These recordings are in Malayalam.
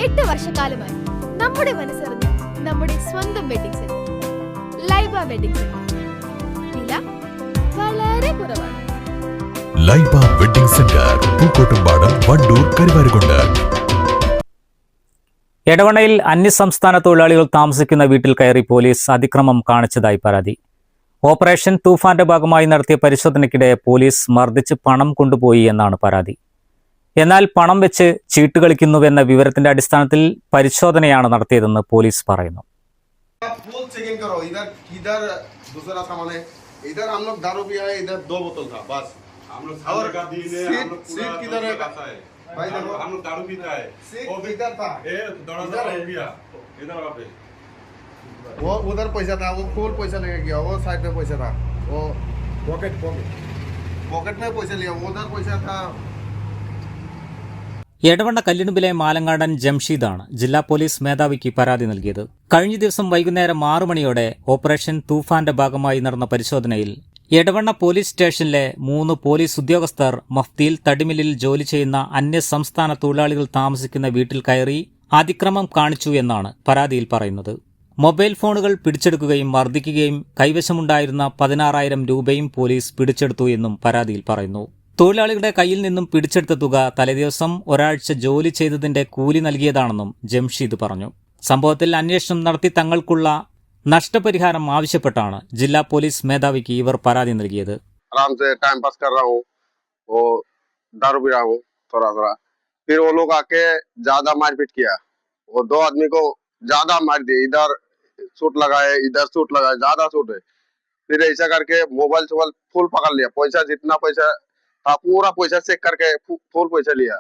8 വർഷക്കാലമായി നമ്മുടെ മനസ്സറിഞ്ഞ് നമ്മുടെ സ്വന്തം wedding centre Laiba wedding centre. വില വളരെ കുറവാണ്. Laiba wedding centre, Pookkottumpadam, Wandoor, Karuvarakundu. എടവണ്ണയിൽ അന്യസംസ്ഥാന തൊഴിലാളികൾ താമസിക്കുന്ന വീട്ടിൽ കയറി പോലീസ് അതിക്രമം കാണിച്ചതായി പരാതി. ഓപ്പറേഷൻ തൂഫാന്റെ ഭാഗമായി നടത്തിയ പരിശോധനയ്ക്കിടെ പോലീസ് മർദ്ദിച്ച് പണം കൊണ്ടുപോയി എന്നാണ് പരാതി. എന്നാൽ പണം വെച്ച് ചീട്ട് കളിക്കുന്നുവെന്ന വിവരത്തിന്റെ അടിസ്ഥാനത്തിൽ പരിശോധനയാണ് നടത്തിയതെന്ന് പോലീസ് പറയുന്നു. वो उधर पैसा था, वो फुल पैसा लेके गया, वो साइड में पैसा था, वो पॉकेट में पैसा लिया, उधर पैसा था. എടവണ്ണ കല്ലിനുമ്പിലെ മാലങ്ങാടൻ ജംഷീദാണ് ജില്ലാ പോലീസ് മേധാവിക്ക് പരാതി നൽകിയത്. കഴിഞ്ഞ ദിവസം വൈകുന്നേരം 6 മണിയോടെ ഓപ്പറേഷൻ തൂഫാന്റെ ഭാഗമായി നടന്ന പരിശോധനയിൽ എടവണ്ണ പോലീസ് സ്റ്റേഷനിലെ 3 പോലീസ് ഉദ്യോഗസ്ഥർ മഫ്തിയിൽ തടിമില്ലിൽ ജോലി ചെയ്യുന്ന അന്യസംസ്ഥാന തൊഴിലാളികൾ താമസിക്കുന്ന വീട്ടിൽ കയറി അതിക്രമം കാണിച്ചു എന്നാണ് പരാതിയിൽ പറയുന്നത്. മൊബൈൽ ഫോണുകൾ പിടിച്ചെടുക്കുകയും മർദ്ദിക്കുകയും കൈവശമുണ്ടായിരുന്ന 16,000 രൂപയും പോലീസ് പിടിച്ചെടുത്തു എന്നും പരാതിയിൽ പറയുന്നു. തൊഴിലാളികളുടെ കയ്യിൽ നിന്നും പിടിച്ചെടുത്ത തുക തലേദിവസം ഒരാഴ്ച ജോലി ചെയ്തതിന്റെ കൂലി നൽകിയതാണെന്നും ജംഷീദ് പറഞ്ഞു. സംഭവത്തിൽ അന്വേഷണം നടത്തി തങ്ങൾക്കുള്ള നഷ്ടപരിഹാരം ആവശ്യപ്പെട്ടാണ് ജില്ലാ പോലീസ് മേധാവിക്ക് ഇവർ പരാതി നൽകിയത്. फिर वो लोग आके ज्यादा मारपीट किया, वो 2 आदमी को ज्यादा मार दिए, इधर सूट लगाए, इधर सूट लगाए, ज्यादा सूट है. फिर ऐसा करके मोबाइल फुल पकड़ लिया, पैसा जितना पैसा था पूरा पैसा चेक करके फुल पैसा लिया.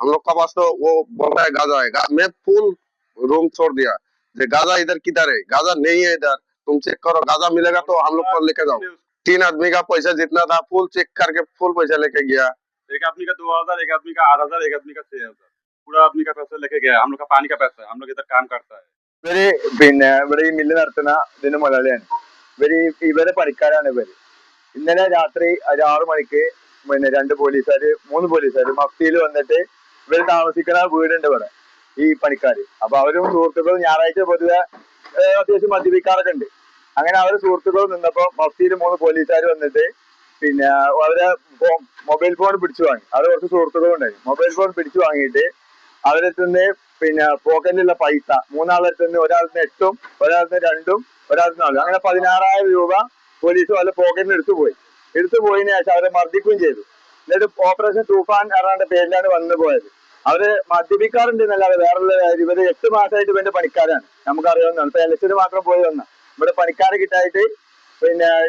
हम लोग का पास तो वो बोल रहा है गाजा है, मैं फुल रूम छोड़ दिया. गाजा इधर किधर है? गाजा नहीं है इधर, तुम चेक करो, गाजा मिलेगा तो हम लोग को लेके जाओ. 3 आदमी का पैसा जितना था फुल चेक करके फुल पैसा लेके गया. एक आदमी का 2,000, एक आदमी का 8,000, एक आदमी का 6,000, पूरा आदमी का पैसा लेके गया. हम लोग का पानी का पैसा है, हम लोग इधर काम करता है. ഇവിടെ ഈ മില്ല് നടത്തുന്ന ഇതിന് മുതലാളിയാണ് ഇവരെ പണിക്കാരാണ് ഇവര്. ഇന്നലെ രാത്രി 6 മണിക്ക് 2 പോലീസുകാര് 3 പോലീസുകാര് മഫ്തിയിൽ വന്നിട്ട് ഇവര് താമസിക്കുന്ന വീടുണ്ട് ഇവിടെ ഈ പണിക്കാര്. അപ്പൊ അവരും സുഹൃത്തുക്കളും ഞായറാഴ്ച പൊതുവെ അത്യാവശ്യം മദ്യപിക്കാറൊക്കെ ഉണ്ട്. അങ്ങനെ അവര് സുഹൃത്തുക്കളും നിന്നപ്പോ മഫ്തിയിൽ 3 പോലീസുകാർ വന്നിട്ട് അവരെ മൊബൈൽ ഫോൺ പിടിച്ചു വാങ്ങി. അത് കുറച്ച് സുഹൃത്തുക്കളുണ്ടായി. മൊബൈൽ ഫോൺ പിടിച്ചു വാങ്ങിയിട്ട് അവരെ തന്നെ പോക്കറ്റിലുള്ള പൈസ 3 ആളെ തന്നെ, ഒരാളിന് 8, ഒരാളിന് 2, ഒരാളിന് 4, അങ്ങനെ 16,000 രൂപ പോലീസ് അവരുടെ പോക്കറ്റിൽ എടുത്തു പോയതിനു ശേഷം അവരെ മർദ്ദിക്കുകയും ചെയ്തു. എന്നിട്ട് ഓപ്പറേഷൻ തൂഫാൻ എറണാകുളത്തെ പേരിലാണ് വന്നു പോയത്. അവര് മദ്യപിക്കാറുണ്ട് എന്നല്ലാതെ വേറെ ഇവര് 8 മാസമായിട്ട് ഇവന്റെ പണിക്കാരാണ്, നമുക്കറിയാവുന്നതാണ്. ഇപ്പൊ ഇലക്ഷന് മാത്രം പോയി വന്ന ഇവിടെ പണിക്കാരെ കിട്ടായിട്ട്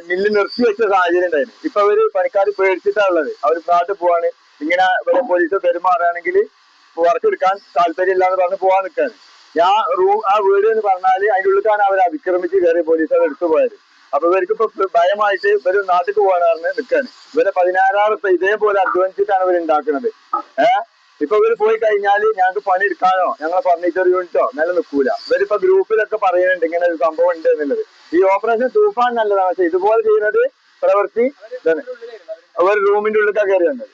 മില്ല് നിർത്തി വെച്ച സാഹചര്യം ഉണ്ടായിരുന്നു. ഇപ്പൊ അവര് പണിക്കാർ പേടിച്ചിട്ടാണുള്ളത്. അവര് നാട്ടിൽ പോവാണ്. ഇങ്ങനെ ഇവിടെ പോലീസ് പെരുമാറുകയാണെങ്കിൽ വർക്ക് എടുക്കാൻ താല്പര്യം ഇല്ലാന്ന് പറഞ്ഞ് പോവാൻ നിൽക്കാണ്. ആ വീട് എന്ന് പറഞ്ഞാല് അതിന്റെ ഉള്ളിലാണ് അവർ അതിക്രമിച്ച് കയറി പോലീസ് അത് എടുത്തു പോയത്. അപ്പൊ ഇവർക്ക് ഇപ്പൊ ഭയമായിട്ട് ഇവര് നാട്ടിൽ പോവാണ് പറഞ്ഞ് നിൽക്കാണ്. ഇവരെ 16,000 രൂപ ഇതേപോലെ അധ്വാനിച്ചിട്ടാണ് ഇവർ ഉണ്ടാക്കുന്നത്. ഇപ്പൊ ഇവര് പോയി കഴിഞ്ഞാല് ഞങ്ങൾക്ക് പണി എടുക്കാനോ ഞങ്ങളെ ഫർണിച്ചർ യൂണിറ്റോ നല്ല നിൽക്കൂല. ഇവരിപ്പോ ഗ്രൂപ്പിലൊക്കെ പറയുന്നുണ്ട് ഇങ്ങനെ ഒരു സംഭവം ഉണ്ട് എന്നുള്ളത്. ഈ ഓപ്പറേഷൻ തൂഫാൻ നല്ലതാണ്, പക്ഷെ ഇതുപോലെ ചെയ്യുന്നത് പ്രവൃത്തി ഒരു റൂമിന്റെ ഉള്ളിലൊക്കെ കയറി വന്നത്.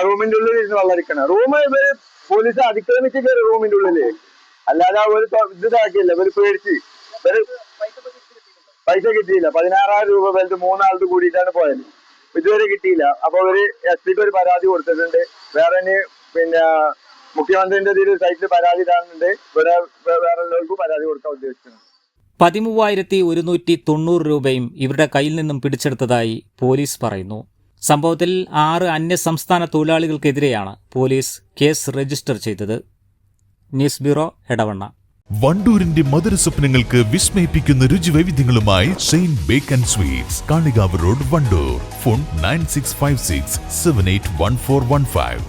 റൂമിന്റെ ഉള്ളിൽ ഇരുന്ന് വെള്ളരിക്കണം. ഇവര് പോലീസ് അതിക്രമിച്ച് കയറി റൂമിന്റെ ഉള്ളില്, അല്ലാതെ ഒരു ഇതാക്കിയില്ല. ഇവര് പേടിച്ച് പൈസ കിട്ടിയില്ല. 16,000 രൂപ വലുത് 3 ആൾക്ക് കൂടിയിട്ടാണ് പോയത്. ഇതുവരെ കിട്ടിയില്ല. അപ്പൊ അവര് SP ഒരു പരാതി കൊടുത്തിട്ടുണ്ട്. വേറെ മുഖ്യമന്ത്രിന്റെ സൈറ്റിൽ പരാതി ഇടാനുണ്ട്. വേറെ ഉള്ളവർക്കും പരാതി കൊടുക്കാൻ ഉദ്ദേശിക്കുന്നുണ്ട്. 13,190 രൂപയും ഇവരുടെ കയ്യിൽ നിന്നും പിടിച്ചെടുത്തതായി പോലീസ് പറയുന്നു. സംഭവത്തിൽ 6 അന്യസംസ്ഥാന തൊഴിലാളികൾക്കെതിരെയാണ് പോലീസ് കേസ് രജിസ്റ്റർ ചെയ്തത്. News bureau, Edavanna. വണ്ടൂരിന്റെ മധുര സ്വപ്നങ്ങൾക്ക് വിസ്മയിപ്പിക്കുന്ന രുചിവൈവിധ്യങ്ങളുമായി Zain bake and sweets, Kalikavu road, Wandoor. Phone 9656781415.